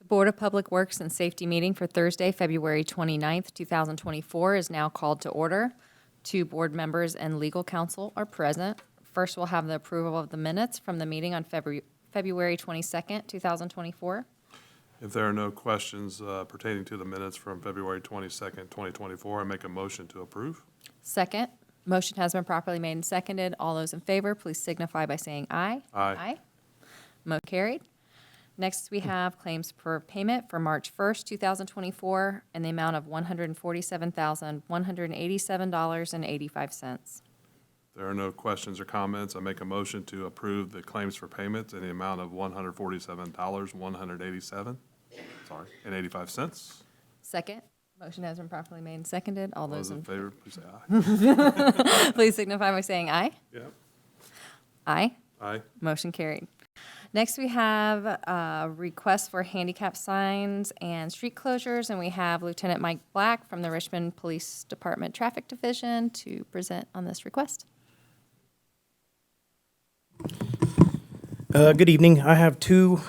Board of Public Works and Safety meeting for Thursday, February 29th, 2024 is now called to order. 2 board members and legal counsel are present. First, we'll have the approval of the minutes from the meeting on February 22nd, 2024. If there are no questions pertaining to the minutes from February 22nd, 2024, I make a motion to approve. Second, motion has been properly made and seconded. All those in favor, please signify by saying aye. Aye. Motion carried. Next, we have claims per payment for March 1st, 2024, in the amount of $147,187.85. There are no questions or comments. I make a motion to approve the claims for payment in the amount of $147,187.85. Second, motion has been properly made and seconded. All All those in favor, please say aye. please signify by saying aye. Yep. Aye. Aye. Motion carried. Next, we have a request for handicap signs and street closures, and we have Lieutenant Mike Black from the Richmond Police Department Traffic Division to present on this request. Good evening. I have 2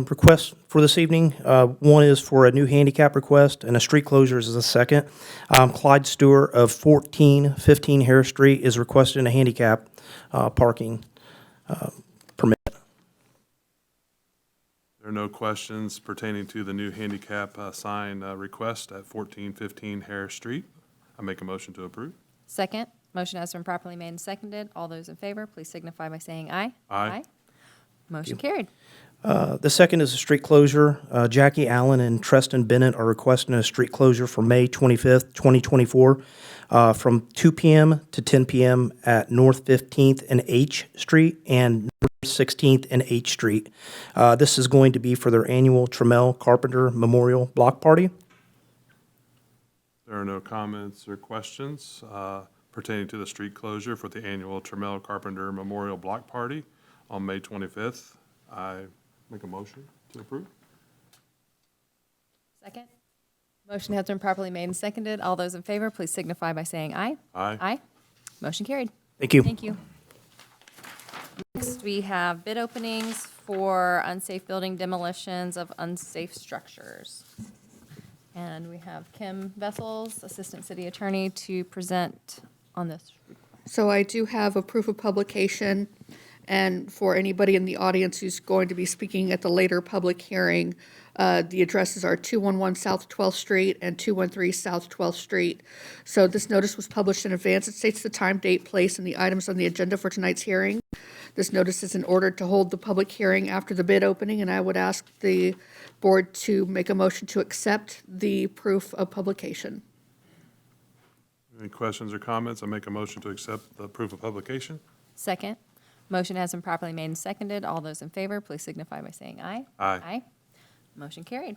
requests for this evening. One is for a new handicap request, and a street closures is a second. Clyde Stewart of 1415 Harris Street is requesting a handicap parking permit. There are no questions pertaining to the new handicap sign request at 1415 Harris Street. I make a motion to approve. Second, motion has been properly made and seconded. All those in favor, please signify by saying aye. Aye. Motion carried. The second is a street closure. Jackie Allen and Treston Bennett are requesting a street closure for May 25th, 2024, from 2 p.m. to 10 p.m. at North 15th and H Street and North 16th and H Street. This is going to be for their annual Trammell Carpenter Memorial Block Party. There are no comments or questions pertaining to the street closure for the annual Trammell Carpenter Memorial Block Party on May 25th. I make a motion to approve. Second. Motion has been properly made and seconded. All those in favor, please signify by saying aye. Aye. Aye. Motion carried. Thank you. Thank you. Next, we have bid openings for unsafe building demolitions of unsafe structures. And we have Kim Vessels, Assistant City Attorney, to present on this. So I do have a proof of publication, and for anybody in the audience who's going to be speaking at the later public hearing, the addresses are 211 South 12th Street and 213 South 12th Street. So this notice was published in advance. It states the time, date, place, and the items on the agenda for tonight's hearing. This notice is in order to hold the public hearing after the bid opening, and I would ask the board to make a motion to accept the proof of publication. Any questions or comments? I make a motion to accept the proof of publication. Second. Motion has been properly made and seconded. All those in favor, please signify by saying aye. Aye. Aye. Motion carried.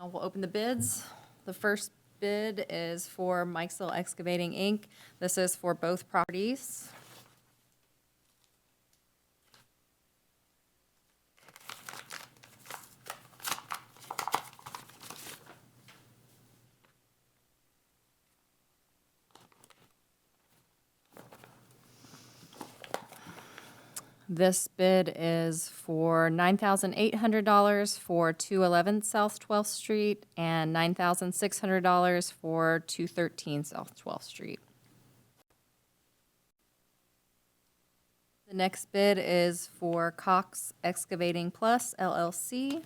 Now we'll open the bids. The first bid is for Mikesville Excavating, Inc. This is for both properties. This bid is for $9,800 for 211 South 12th Street and $9,600 for 213 South 12th Street. The next bid is for Cox Excavating Plus LLC.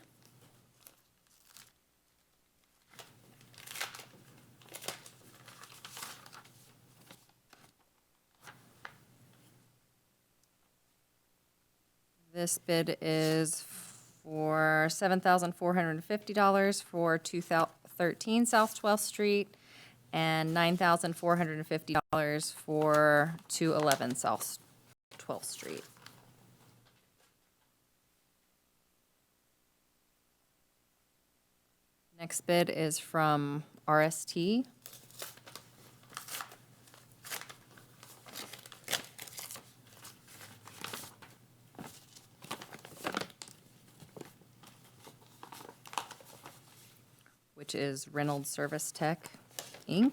This bid is for $7,450 for 213 South 12th Street and $9,450 for 211 South 12th Street. Next bid is from RST. Which is Reynolds Service Tech, Inc.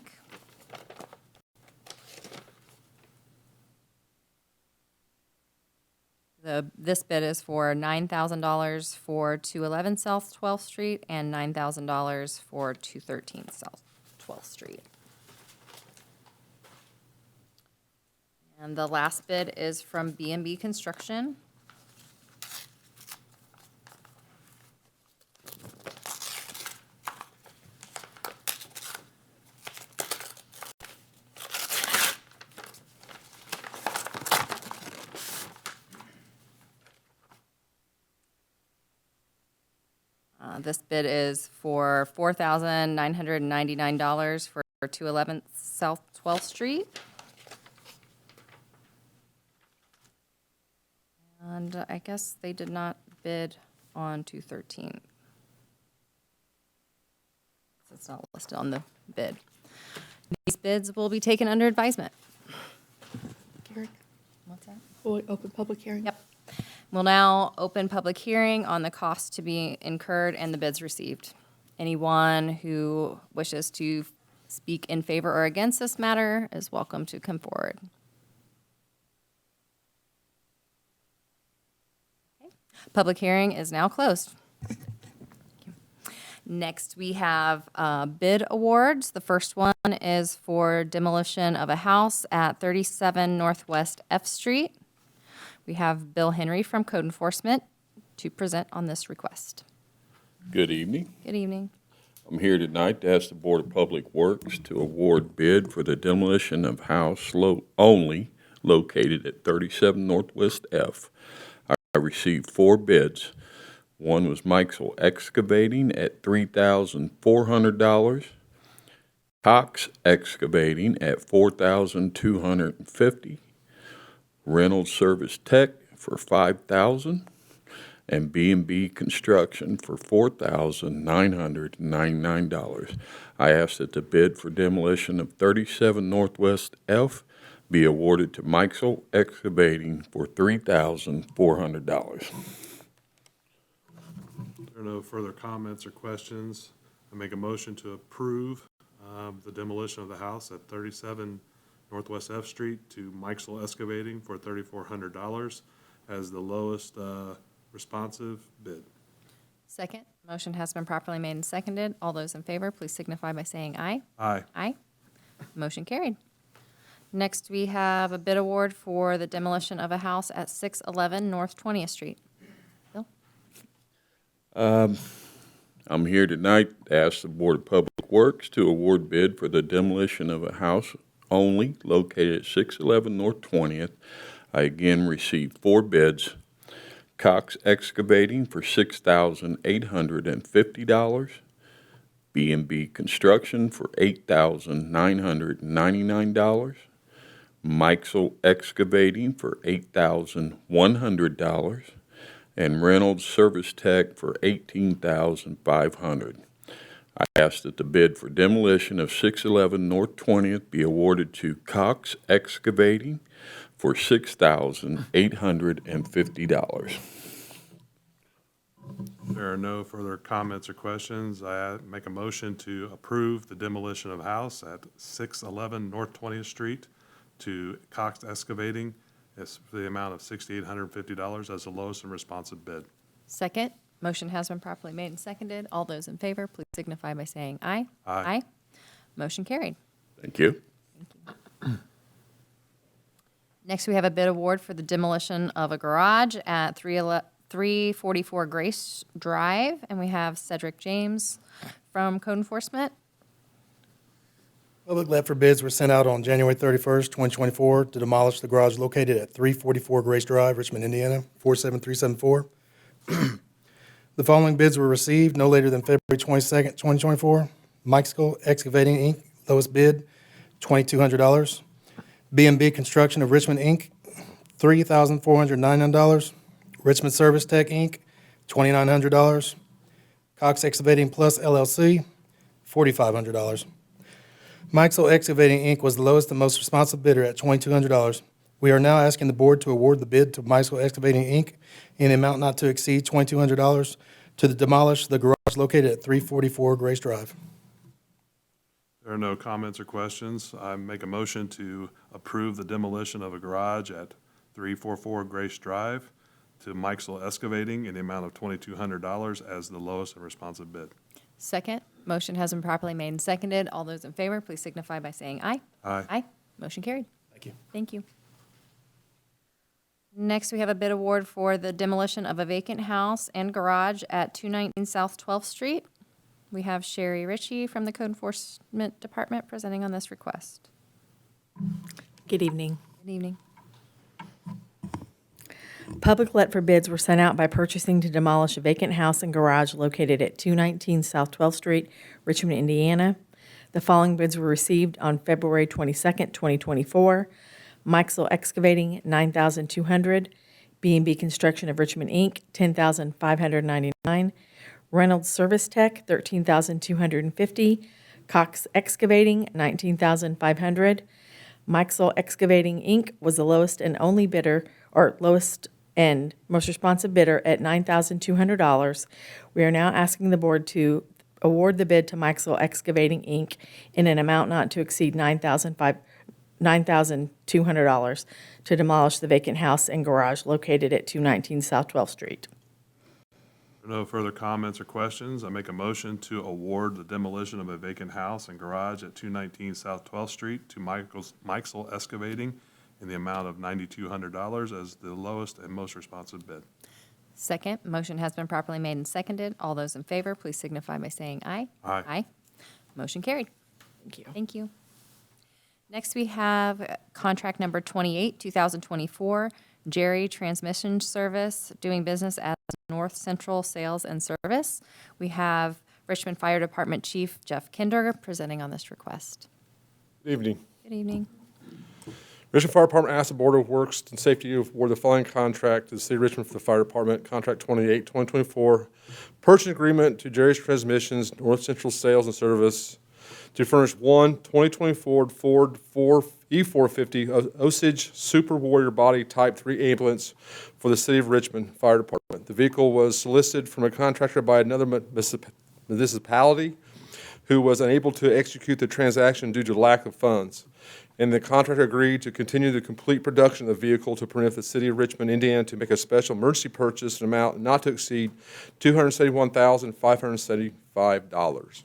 This bid is for $9,000 for 211 South 12th Street and $9,000 for 213 South 12th Street. And the last bid is from B&B Construction. This bid is for $4,999 for 211 South 12th Street. And I guess they did not bid on 213. It's not listed on the bid. These bids will be taken under advisement. Garrett, What's that? will we open public hearing? Yep. We'll now open public hearing on the costs to be incurred and the bids received. Anyone who wishes to speak in favor or against this matter is welcome to come forward. Okay. Public hearing is now closed. Next, we have bid awards. The first one is for demolition of a house at 37 Northwest F Street. We have Bill Henry from Code Enforcement to present on this request. Good evening. Good evening. I'm here tonight to ask the Board of Public Works to award bid for the demolition of house only located at 37 Northwest F. I received 4 bids. One was Mikesell Excavating at $3,400, Cox Excavating at $4,250, Reynolds Service Tech for $5,000, and B&B Construction for $4,999. I ask that the bid for demolition of 37 Northwest F be awarded to Mikesell Excavating for $3,400. There are no further comments or questions. I make a motion to approve the demolition of the house at 37 Northwest F Street to Mikesell Excavating for $3,400 as the lowest responsive bid. Second, motion has been properly made and seconded. All those in favor, please signify by saying aye. Aye. Aye. Motion carried. Next, we have a bid award for the demolition of a house at 611 North 20th Street. Bill? I'm here tonight to ask the Board of Public Works to award bid for the demolition of a house only located at 611 North 20th. I again received 4 bids. Cox Excavating for $6,850, B&B Construction for $8,999, Mikesell Excavating for $8,100, and Reynolds Service Tech for $18,500. I ask that the bid for demolition of 611 North 20th be awarded to Cox Excavating for $6,850. There are no further comments or questions. I make a motion to approve the demolition of house at 611 North 20th Street to Cox Excavating. It's for the amount of $6,850 as the lowest and responsive bid. Second, motion has been properly made and seconded. All those in favor, please signify by saying aye. Aye. Motion carried. Thank you. Next, we have a bid award for the demolition of a garage at 344 Grace Drive, and we have Cedric James from Code Enforcement. Public let for bids were sent out on January 31st, 2024 to demolish the garage located at 344 Grace Drive, Richmond, Indiana, 47374. The following bids were received no later than February 22nd, 2024. Mikesell Excavating, Inc., lowest bid, $2,200. B&B Construction of Richmond, Inc., $3,499. Richmond Service Tech, Inc., $2,900. Cox Excavating Plus, LLC, $4,500. Mikesell Excavating, Inc. was the lowest and most responsive bidder at $2,200. We are now asking the board to award the bid to Mikesell Excavating, Inc. in an amount not to exceed $2,200 to demolish the garage located at 344 Grace Drive. There are no comments or questions. I make a motion to approve the demolition of a garage at 344 Grace Drive to Mikesell Excavating in the amount of $2,200 as the lowest and responsive bid. Second, motion has been properly made and seconded. All those in favor, please signify by saying aye. Aye. Aye. Motion carried. Thank you. Thank you. Next, we have a bid award for the demolition of a vacant house and garage at 219 South 12th Street. We have Sherry Ritchie from the Code Enforcement Department presenting on this request. Good evening. Good evening. Public let for bids were sent out by purchasing to demolish a vacant house and garage located at 219 South 12th Street, Richmond, Indiana. The following bids were received on February 22nd, 2024. Mikesell Excavating, $9,200. B&B Construction of Richmond, Inc., $10,599. Reynolds Service Tech, $13,250. Cox Excavating, $19,500. Mikesell Excavating, Inc. was the lowest and only bidder, or lowest and most responsive bidder at $9,200. We are now asking the board to award the bid to Mikesell Excavating, Inc. in an amount not to exceed $9,200 to demolish the vacant house and garage located at 219 South 12th Street. No further comments or questions. I make a motion to award the demolition of a vacant house and garage at 219 South 12th Street to Mikesell Excavating in the amount of $9,200 as the lowest and most responsive bid. Second, motion has been properly made and seconded. All those in favor, please signify by saying aye. Aye. Aye. Motion carried. Thank you. Thank you. Next, we have contract number 28, 2024, Jerry Transmission Service, doing business as North Central Sales and Service. We have Richmond Fire Department Chief Jeff Kinder presenting on this request. Good evening. Good evening. Richmond Fire Department asks the Board of Works and Safety to award the following contract to the City of Richmond for the Fire Department, Contract 28, 2024, purchase agreement to Jerry's Transmissions, North Central Sales and Service, to furnish one 2024 Ford E450 Osage Super Warrior Body Type 3 ambulance for the City of Richmond Fire Department. The vehicle was solicited from a contractor by another municipality who was unable to execute the transaction due to lack of funds. And the contractor agreed to continue the complete production of the vehicle to permit the City of Richmond, Indiana to make a special emergency purchase in an amount not to exceed $271,575.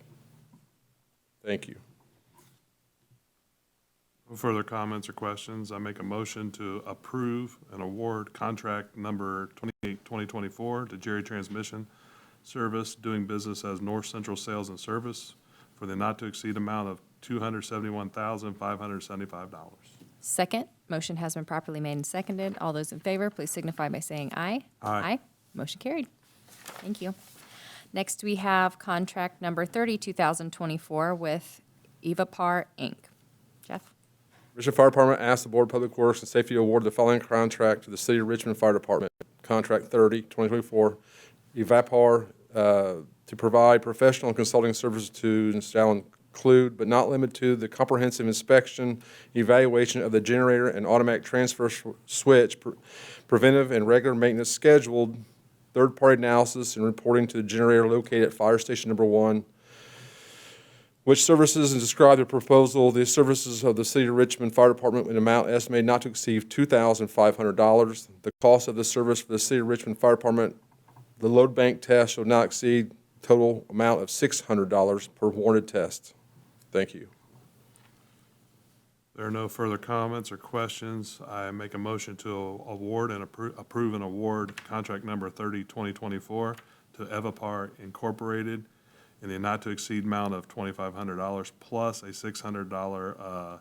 Thank you. No further comments or questions. I make a motion to approve and award contract number 28, 2024 to Jerry Transmission Service, doing business as North Central Sales and Service for the not-to-exceed amount of $271,575. Second, motion has been properly made and seconded. All those in favor, please signify by saying aye. Aye. Motion carried. Thank you. Next, we have contract number 30, 2024 with Evapar, Inc. Jeff? Richmond Fire Department asks the Board of Public Works and Safety to award the following contract to the City of Richmond Fire Department, Contract 30, 2024, Evapar, to provide professional and consulting services to include, but not limited to, the comprehensive inspection, evaluation of the generator and automatic transfer switch, preventive and regular maintenance scheduled, third-party analysis and reporting to the generator located at Fire Station Number 1, which services and describe the proposal, the services of the City of Richmond Fire Department in an amount estimated not to exceed $2,500. The cost of the service for the City of Richmond Fire Department, the load bank test shall not exceed total amount of $600 per warranted test. Thank you. There are no further comments or questions. I make a motion to award and approve and award contract number 30, 2024 to Evapar Incorporated in the not-to-exceed amount of $2,500 plus a $600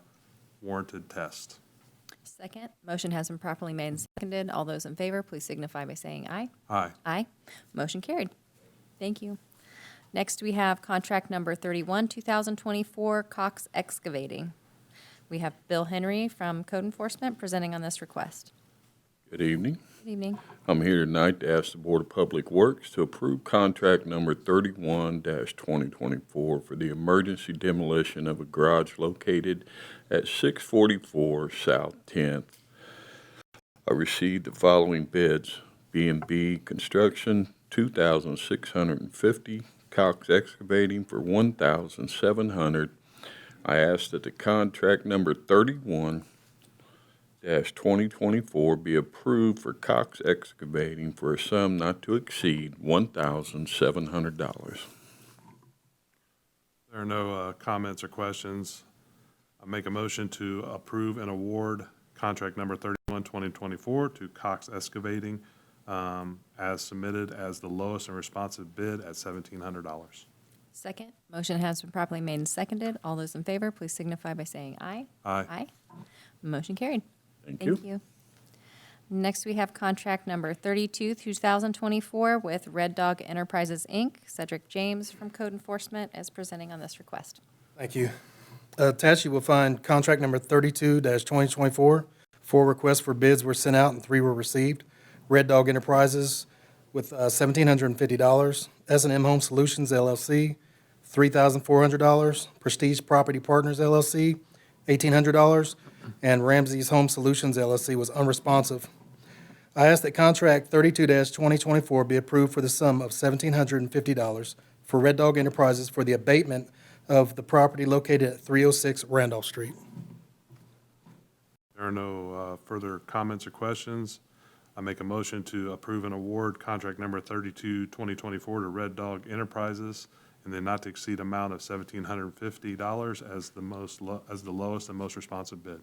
warranted test. Second, motion has been properly made and seconded. All those in favor, please signify by saying aye. Aye. Aye. Motion carried. Thank you. Next, we have contract number 31, 2024, Cox Excavating. We have Bill Henry from Code Enforcement presenting on this request. Good evening. Good evening. I'm here tonight to ask the Board of Public Works to approve contract number 31-2024 for the emergency demolition of a garage located at 644 South 10th. I received the following bids: B&B Construction, $2,650, Cox Excavating for $1,700. I ask that the contract number 31 2024 be approved for Cox Excavating for a sum not to exceed $1,700. There are no comments or questions. I make a motion to approve and award contract number 31, 2024 to Cox Excavating as submitted as the lowest and responsive bid at $1,700. Second. Motion has been properly made and seconded. All those in favor, please signify by saying aye. Aye. Aye. Motion carried. Thank you. Thank you. Next, we have contract number 32, 2024 with Red Dog Enterprises, Inc., Cedric James from Code Enforcement as presenting on this request. Thank you. Attached, you will find contract number 32-2024. 4 requests for bids were sent out and 3 were received. Red Dog Enterprises with $1,750. S&M Home Solutions LLC, $3,400. Prestige Property Partners LLC, $1,800. And Ramsey's Home Solutions LLC was unresponsive. I ask that contract 32-2024 be approved for the sum of $1,750 for Red Dog Enterprises for the abatement of the property located at 306 Randolph Street. There are no further comments or questions. I make a motion to approve and award contract number 32, 2024 to Red Dog Enterprises in the not-to-exceed amount of $1,750 as the lowest and most responsive bid.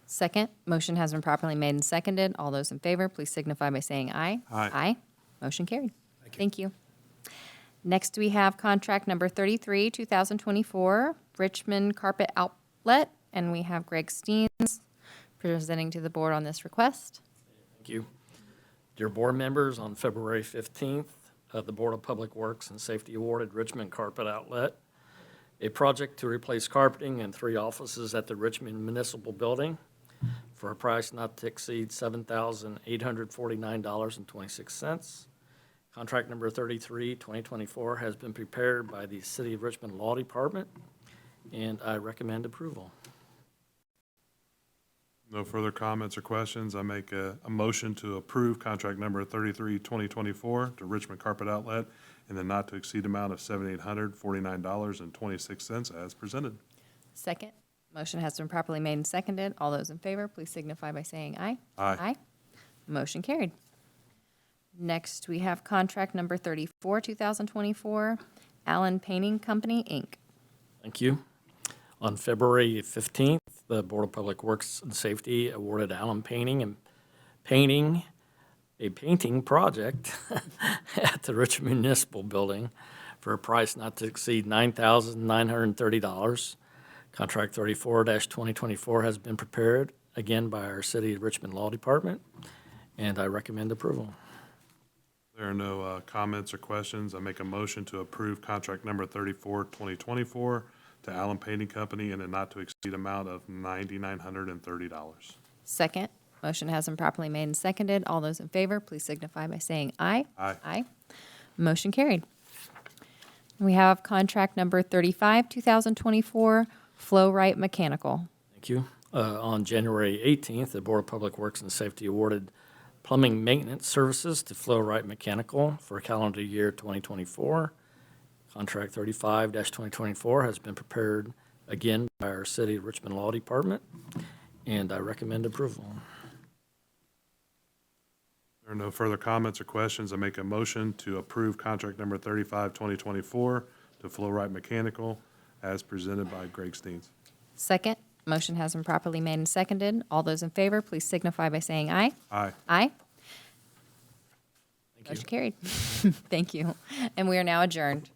Second. Motion has been properly made and seconded. All those in favor, please signify by saying aye. Aye. Aye. Motion carried. Thank you. Next, we have contract number 33, 2024, Richmond Carpet Outlet, and we have Greg Steens presenting to the board on this request. Thank you. Dear board members, on February 15th, the Board of Public Works and Safety awarded Richmond Carpet Outlet a project to replace carpeting in 3 offices at the Richmond Municipal Building for a price not to exceed $7,849.26. Contract number 33, 2024 has been prepared by the City of Richmond Law Department, and I recommend approval. No further comments or questions. I make a motion to approve contract number 33, 2024 to Richmond Carpet Outlet in the not-to-exceed amount of $7,849.26 as presented. Second. Motion has been properly made and seconded. All those in favor, please signify by saying aye. Aye. Aye. Motion carried. Next, we have contract number 34, 2024, Allen Painting Company, Inc. Thank you. On February 15th, the Board of Public Works and Safety awarded Allen Painting a painting project at the Richmond Municipal Building for a price not to exceed $9,930. Contract 34-2024 has been prepared, again, by our City of Richmond Law Department, and I recommend approval. There are no comments or questions. I make a motion to approve contract number 34, 2024 to Allen Painting Company in a not-to-exceed amount of $9,930. Second. Motion has been properly made and seconded. All those in favor, please signify by saying aye. Aye. Aye. Motion carried. We have contract number 35, 2024, Flow Right Mechanical. Thank you. On January 18th, the Board of Public Works and Safety awarded plumbing maintenance services to Flow Right Mechanical for calendar year 2024. Contract 35-2024 has been prepared, again, by our City of Richmond Law Department, and I recommend approval. There are no further comments or questions. I make a motion to approve contract number 35, 2024 to Flow Right Mechanical as presented by Greg Steens. Second. Motion has been properly made and seconded. All those in favor, please signify by saying aye. Aye. Aye. Thank you. Motion carried. Thank you. And we are now adjourned.